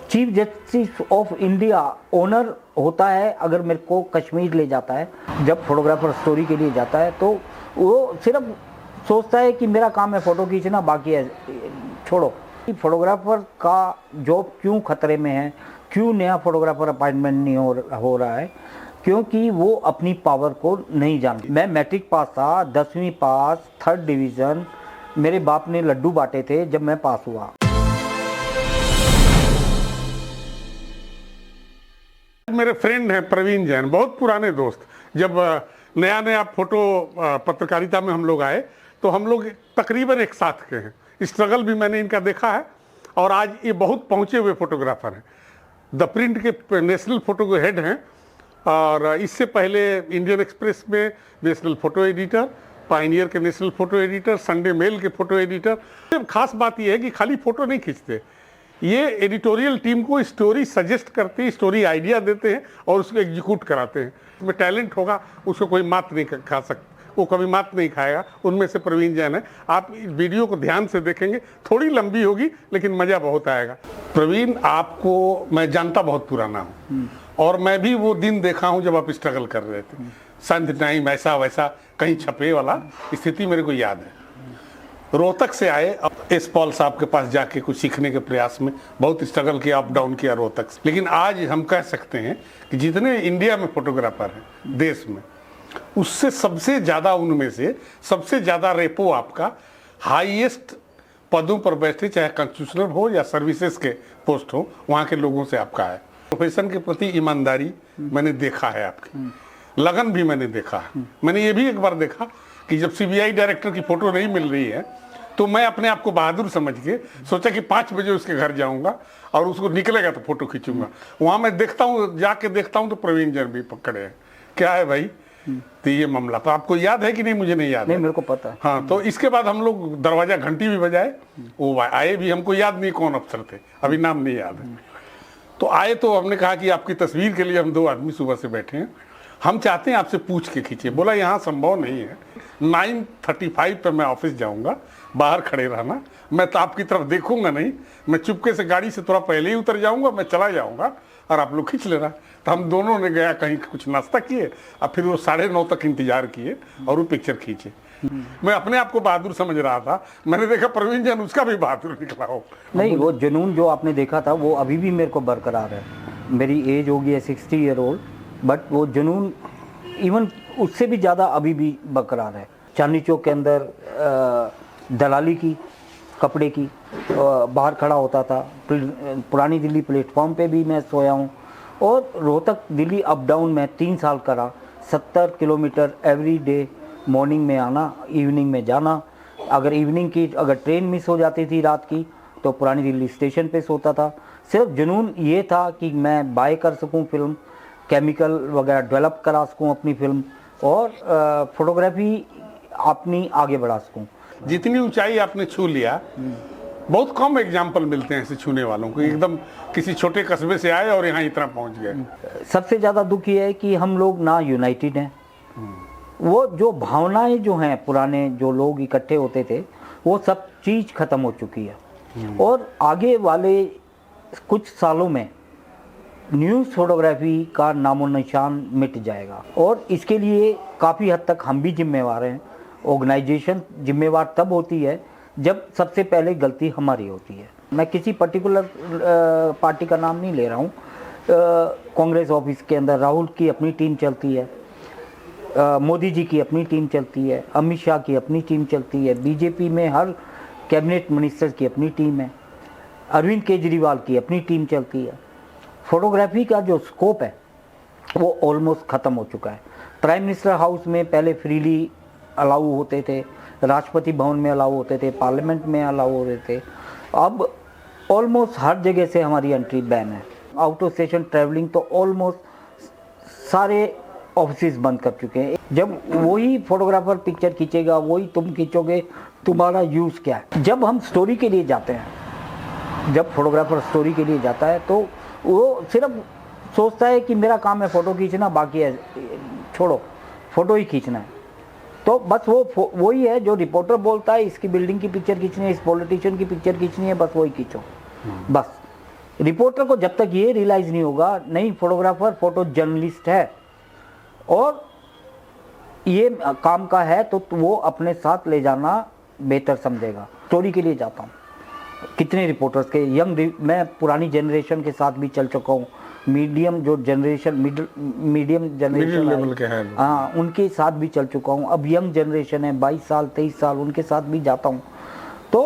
Chief justice of India honour होता है अगर मेरे को कश्मीर ले जाता है, जब फोटोग्राफर स्टोरी के लिए जाता है तो वो सिर्फ सोचता है कि मेरा काम है फ़ोटो खींचना, बाकी है छोड़ो। फोटोग्राफर का जॉब क्यों खतरे में है, क्यों नया फोटोग्राफर अपॉइंटमेंट नहीं हो रहा है, क्योंकि वो अपनी पावर को नहीं जानते। मैं मैट्रिक पास था, 10वीं पास, 3rd डिवीज़न, मेरे बाप ने लड्डू बांटे थे जब मैं पास हुआ। मेरे फ्रेंड हैं प्रवीण जैन, बहुत पुराने दोस्त। जब नया नया फोटो पत्रकारिता में हम लोग आए तो हम लोग तकरीबन एक साथ के हैं। स्ट्रगल भी मैंने इनका देखा है और आज ये बहुत पहुंचे हुए फोटोग्राफर हैं। द प्रिंट के नेशनल फोटो के हेड हैं और इससे पहले इंडियन एक्सप्रेस में नेशनल फोटो एडिटर, पायनियर के national photo editor, Sunday Mail के फोटो एडिटर। खास बात यह है कि खाली फोटो नहीं खींचते, ये एडिटोरियल टीम को स्टोरी सजेस्ट करते हैं, स्टोरी आइडिया देते हैं और उसको एग्जीक्यूट कराते हैं। उसमें टैलेंट होगा, उसको कोई मात नहीं खा सकता, वो कभी मात नहीं खाएगा। उनमें से प्रवीण जैन है। आप वीडियो को ध्यान से देखेंगे, थोड़ी लंबी होगी लेकिन मज़ा बहुत आएगा। प्रवीण, आपको मैं जानता बहुत पुराना हूँ और मैं भी वो दिन देखा हूँ जब आप स्ट्रगल कर रहे थे। संध टाइम ऐसा वैसा कहीं छपे वाला स्थिति मेरे को याद है। रोहतक से आए, अब एस पॉल साहब के पास जाके कुछ सीखने के प्रयास में बहुत स्ट्रगल किया, अप डाउन किया रोहतक से। लेकिन आज हम कह सकते हैं कि जितने इंडिया में फोटोग्राफर हैं देश में, उससे सबसे ज़्यादा, उनमें से सबसे ज़्यादा रेपो आपका हाईएस्ट पदों पर बैठे, चाहे कॉन्स्टिट्यूशनल हो या सर्विसेज के पोस्ट हो, वहाँ के लोगों से आपका है। प्रोफेशन के प्रति ईमानदारी मैंने देखा है आपकी, लगन भी मैंने देखा है। मैंने ये भी एक बार देखा कि जब सीबीआई डायरेक्टर की फ़ोटो नहीं मिल रही है तो मैं अपने आप को बहादुर समझ के सोचा कि 5 बजे उसके घर जाऊंगा और उसको निकलेगा तो फोटो खींचूंगा। वहाँ मैं देखता हूँ, जाके देखता हूँ तो प्रवीण जैन भी पकड़े हैं। क्या है भाई, तो ये मामला तो आपको याद है कि नहीं? मुझे नहीं याद। नहीं, मेरे को पता है। हाँ, तो इसके बाद हम लोग दरवाजा घंटी भी बजाए, वो आए भी, हमको याद नहीं कौन अफसर थे, अभी नाम नहीं याद है। तो आए तो हमने कहा कि आपकी तस्वीर के लिए हम 2 आदमी सुबह से बैठे हैं, हम चाहते हैं आपसे पूछ के खींचे। बोला यहाँ संभव नहीं है, 9:35 पर मैं ऑफिस जाऊंगा, बाहर खड़े रहना, मैं तो आपकी तरफ देखूंगा नहीं, मैं चुपके से गाड़ी से थोड़ा पहले ही उतर जाऊंगा, मैं चला जाऊंगा और आप लोग खींच लेना। तो हम दोनों ने गया कहीं कुछ नाश्ता किए और फिर वो 9:30 तक इंतजार किए और वो पिक्चर खींचे। मैं अपने आप को बहादुर समझ रहा था, मैंने देखा प्रवीण जैन उसका भी बहादुर निकला हो। नहीं, वो जुनून जो आपने देखा था वो अभी भी मेरे को बरकरार है। मेरी एज होगी है 60 ईयर ओल्ड, बट वो जुनून इवन उससे भी ज़्यादा अभी भी बरकरार है। चांदनी चौक के अंदर दलाली की, कपड़े की, बाहर खड़ा होता था। पुरानी दिल्ली प्लेटफॉर्म पे भी मैं सोया हूँ और रोहतक दिल्ली अप डाउन में 3 साल करा। 70 किलोमीटर एवरी डे, मॉर्निंग में आना, इवनिंग में जाना। अगर ट्रेन मिस हो जाती थी रात की तो पुरानी दिल्ली स्टेशन पे सोता था। सिर्फ जुनून ये था कि मैं बाय कर सकूं फिल्म, केमिकल वगैरह डेवलप करा सकूं अपनी फिल्म और फोटोग्राफी अपनी आगे बढ़ा सकूं। जितनी ऊंचाई आपने छू लिया, बहुत कम एग्जाम्पल मिलते हैं ऐसे छूने वालों को। एकदम किसी छोटे कस्बे से आए और यहाँ इतना पहुँच गए। सबसे ज़्यादा दुख ये है कि हम लोग ना यूनाइटेड हैं। वो जो भावनाएं जो हैं, पुराने जो लोग इकट्ठे होते थे, वो सब चीज़ ख़त्म हो चुकी है और आगे वाले कुछ सालों में न्यूज़ फोटोग्राफी का नामो निशान मिट जाएगा और इसके लिए काफ़ी हद तक हम भी जिम्मेवार हैं। ऑर्गेनाइजेशन जिम्मेवार तब होती है जब सबसे पहले गलती हमारी होती है। मैं किसी पर्टिकुलर पार्टी का नाम नहीं ले रहा हूँ। कांग्रेस ऑफिस के अंदर राहुल की अपनी टीम चलती है, मोदी जी की अपनी टीम चलती है, अमित शाह की अपनी टीम चलती है, बीजेपी में हर कैबिनेट मिनिस्टर की अपनी टीम है, अरविंद केजरीवाल की अपनी टीम चलती है। फोटोग्राफी का जो स्कोप है वो ऑलमोस्ट ख़त्म हो चुका है। प्राइम मिनिस्टर हाउस में पहले फ्रीली अलाउ होते थे, राष्ट्रपति भवन में अलाउ होते थे, पार्लियामेंट में अलाउ होते थे। अब ऑलमोस्ट हर जगह से हमारी एंट्री बैन है। आउट ऑफ स्टेशन ट्रैवलिंग तो ऑलमोस्ट सारे ऑफिस बंद कर चुके हैं। जब वही फोटोग्राफर पिक्चर खींचेगा, वही तुम खींचोगे, तुम्हारा यूज़ क्या है? जब हम स्टोरी के लिए जाते हैं, जब फोटोग्राफर स्टोरी के लिए जाता है तो वो सिर्फ सोचता है कि मेरा काम है फ़ोटो खींचना, बाकी है छोड़ो, फ़ोटो ही खींचना है। तो बस वही है जो रिपोर्टर बोलता है, इसकी बिल्डिंग की पिक्चर खींचनी है, इस पॉलिटिशियन की पिक्चर खींचनी है, बस वही खींचो बस। रिपोर्टर को जब तक ये रियलाइज नहीं होगा नहीं फोटोग्राफर फोटो जर्नलिस्ट है और ये काम का है, तो वो अपने साथ ले जाना बेहतर समझेगा। स्टोरी के लिए जाता हूँ, कितने रिपोर्टर्स के मैं पुरानी जनरेशन के साथ भी चल चुका हूँ, मीडियम जो जनरेशन मीडियम जनरेशन लेवल के हैं, हाँ उनके साथ भी चल चुका हूँ। अब यंग जनरेशन है 22 साल 23 साल, उनके साथ भी जाता हूँ। तो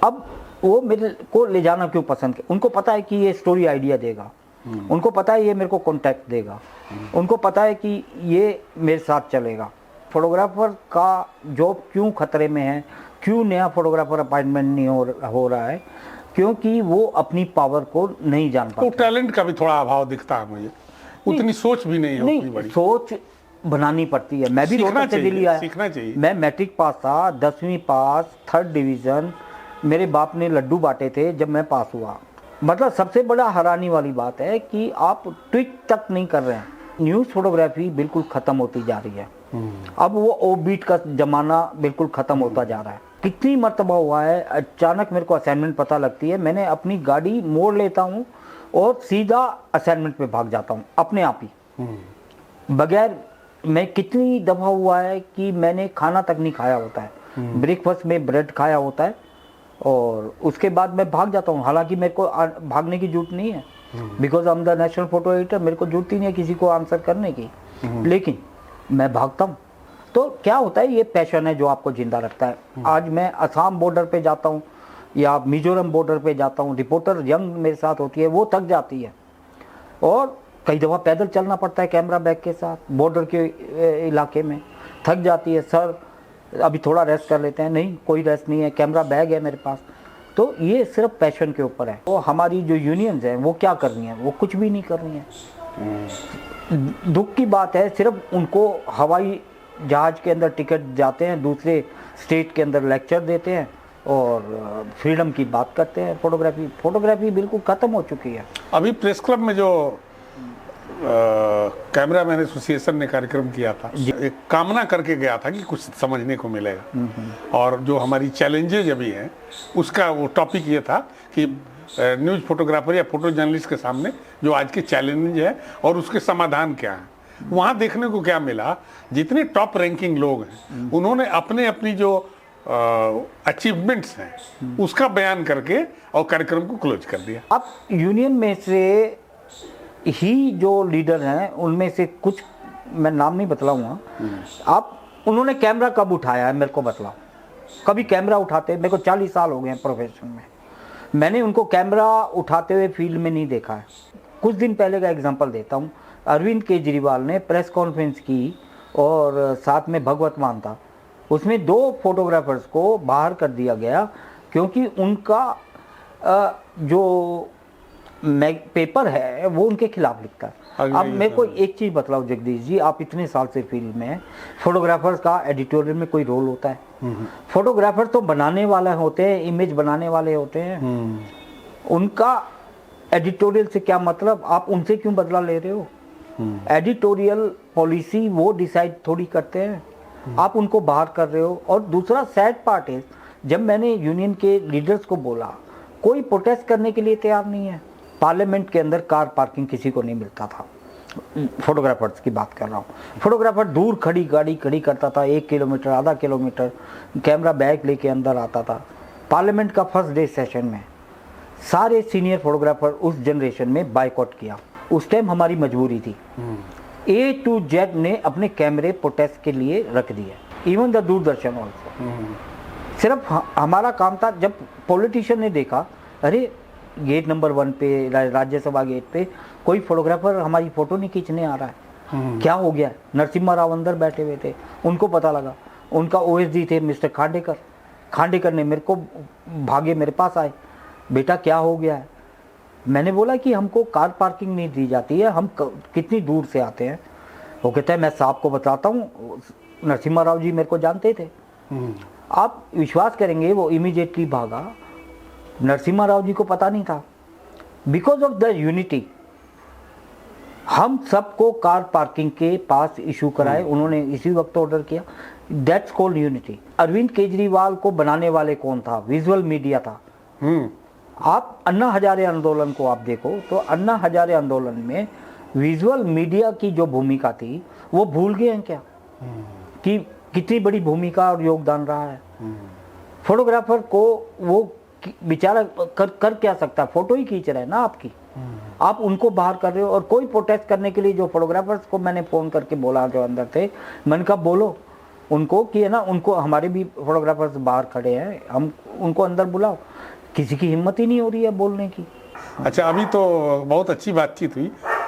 अब वो मेरे को ले जाना क्यों पसंद है, उनको पता है कि ये स्टोरी आइडिया देगा, उनको पता है ये मेरे को कॉन्टैक्ट देगा, उनको पता है कि ये मेरे साथ चलेगा। फोटोग्राफर का जॉब क्यों खतरे में है, क्यों नया फोटोग्राफर अपॉइंटमेंट नहीं हो रहा है, क्योंकि वो अपनी पावर को नहीं जान पाता। तो टैलेंट का भी थोड़ा अभाव दिखता है मुझे, उतनी सोच भी नहीं है उतनी बड़ी। सोच बनानी पड़ती है। मैं भी रोहतक से दिल्ली आया, सीखना चाहिए। मैं मैट्रिक पास था, 10वीं पास, 3rd डिवीज़न, मेरे बाप ने लड्डू बांटे थे जब मैं पास हुआ। मतलब सबसे बड़ा हैरानी वाली बात है कि आप ट्वीट तक नहीं कर रहे हैं। न्यूज़ फोटोग्राफी बिल्कुल ख़त्म होती जा रही है। अब वो ओ बीट का ज़माना बिल्कुल ख़त्म होता जा रहा है। कितनी मर्तबा हुआ है, अचानक मेरे को असाइनमेंट पता लगती है, मैंने अपनी गाड़ी मोड़ लेता हूँ और सीधा असाइनमेंट पे भाग जाता हूँ अपने आप ही, बगैर मैं कितनी दफ़ा हुआ है कि मैंने खाना तक नहीं खाया होता है, ब्रेकफास्ट में ब्रेड खाया होता है और उसके बाद मैं भाग जाता हूँ। हालांकि मेरे को भागने की जरूरत नहीं है, because I am the national photo editor, मेरे को जरूरत ही नहीं है किसी को आंसर करने की, लेकिन मैं भागता हूँ। तो क्या होता है, ये पैशन है जो आपको जिंदा रखता है। आज मैं असम बॉर्डर पे जाता हूँ या मिजोरम बॉर्डर पे जाता हूँ, रिपोर्टर यंग मेरे साथ होती है, वो थक जाती है और कई दफ़ा पैदल चलना पड़ता है कैमरा बैग के साथ बॉर्डर के इलाके में, थक जाती है। सर अभी थोड़ा रेस्ट कर लेते हैं, नहीं कोई रेस्ट नहीं है, कैमरा बैग है मेरे पास। तो ये सिर्फ पैशन के ऊपर है। तो हमारी जो यूनियंस हैं वो क्या कर रही हैं, वो कुछ भी नहीं कर रही हैं। दुख की बात है, सिर्फ उनको हवाई जहाज के अंदर टिकट जाते हैं, दूसरे स्टेट के अंदर लेक्चर देते हैं और फ्रीडम की बात करते हैं। फोटोग्राफी बिल्कुल ख़त्म हो चुकी है। अभी प्रेस क्लब में जो कैमरा मैन एसोसिएशन ने कार्यक्रम किया था, एक कामना करके गया था कि कुछ समझने को मिलेगा, और जो हमारी चैलेंजेज अभी हैं उसका वो टॉपिक ये था कि न्यूज़ फोटोग्राफर या फोटो जर्नलिस्ट के सामने जो आज के चैलेंज है और उसके समाधान क्या हैं। वहाँ देखने को क्या मिला, जितने टॉप रैंकिंग लोग हैं उन्होंने अपने अपनी जो अचीवमेंट्स हैं उसका बयान करके और कार्यक्रम को क्लोज कर दिया। अब यूनियन में से ही जो लीडर हैं उनमें से कुछ, मैं नाम नहीं बतलाऊंगा, आप उन्होंने कैमरा कब उठाया है मेरे को बतलाओ। कभी कैमरा उठाते, मेरे को 40 साल हो गए हैं प्रोफेशन में, मैंने उनको कैमरा उठाते हुए फील्ड में नहीं देखा है। कुछ दिन पहले का एग्जांपल देता हूँ, अरविंद केजरीवाल ने प्रेस कॉन्फ्रेंस की और साथ में भगवत मान था, उसमें 2 फोटोग्राफर्स को बाहर कर दिया गया क्योंकि उनका जो पेपर है वो उनके खिलाफ लिखता है। अब मेरे को एक चीज़ बतलाओ जगदीश जी, आप इतने साल से फील्ड में हैं, फोटोग्राफर्स का एडिटोरियल में कोई रोल होता है? फोटोग्राफर तो बनाने वाले होते हैं, इमेज बनाने वाले होते हैं, उनका एडिटोरियल से क्या मतलब? आप उनसे क्यों बदला ले रहे हो? एडिटोरियल पॉलिसी वो डिसाइड थोड़ी करते हैं, आप उनको बाहर कर रहे हो। और दूसरा सैड पार्ट है, जब मैंने यूनियन के लीडर्स को बोला, कोई प्रोटेस्ट करने के लिए तैयार नहीं है। पार्लियामेंट के अंदर कार पार्किंग किसी को नहीं मिलता था, फोटोग्राफर्स की बात कर रहा हूँ। फोटोग्राफर दूर खड़ी गाड़ी खड़ी करता था, 1 किलोमीटर आधा किलोमीटर, कैमरा बैग लेके अंदर आता था। पार्लियामेंट का फर्स्ट डे सेशन में सारे सीनियर फोटोग्राफर उस जनरेशन में बायकॉट किया। उस टाइम हमारी मजबूरी थी। A to Z ने अपने कैमरे प्रोटेस्ट के लिए रख दिए, इवन द दूरदर्शन ऑल्सो। सिर्फ हमारा काम था, जब पॉलिटिशियन ने देखा अरे गेट नंबर 1 पे, राज्यसभा गेट पे कोई फोटोग्राफर हमारी फोटो नहीं खींचने आ रहा है, क्या हो गया? नरसिम्हा राव अंदर बैठे हुए थे, उनको पता लगा, उनका OSD थे मिस्टर खांडेकर ने मेरे को भागे मेरे पास आए, बेटा क्या हो गया है? मैंने बोला कि हमको कार पार्किंग नहीं दी जाती है, हम कितनी दूर से आते हैं। वो कहता है मैं साहब को बताता हूँ, नरसिम्हा राव जी मेरे को जानते थे। आप विश्वास करेंगे, वो इमीडिएटली भागा, नरसिम्हा राव जी को पता नहीं था। बिकॉज ऑफ द यूनिटी हम सबको कार पार्किंग के पास इशू कराए, उन्होंने इसी वक्त ऑर्डर किया। That's called unity. Arvind Kejriwal को बनाने वाले कौन था? विजुअल मीडिया था। आप अन्ना हजारे आंदोलन को आप देखो तो अन्ना हजारे आंदोलन में विजुअल मीडिया की जो भूमिका थी वो भूल गए हैं क्या कि कितनी बड़ी भूमिका और योगदान रहा है। फोटोग्राफर को वो बेचारा कर क्या सकता है, फोटो ही खींच रहा है ना आपकी, आप उनको बाहर कर रहे हो। और कोई प्रोटेस्ट करने के लिए जो फोटोग्राफर्स को मैंने फ़ोन करके बोला जो अंदर थे, मैंने कहा बोलो उनको कि है ना, उनको हमारे भी फोटोग्राफर्स बाहर खड़े हैं, हम उनको अंदर बुलाओ, किसी की हिम्मत ही नहीं हो रही है बोलने की। अच्छा, अभी तो बहुत अच्छी बातचीत हुई।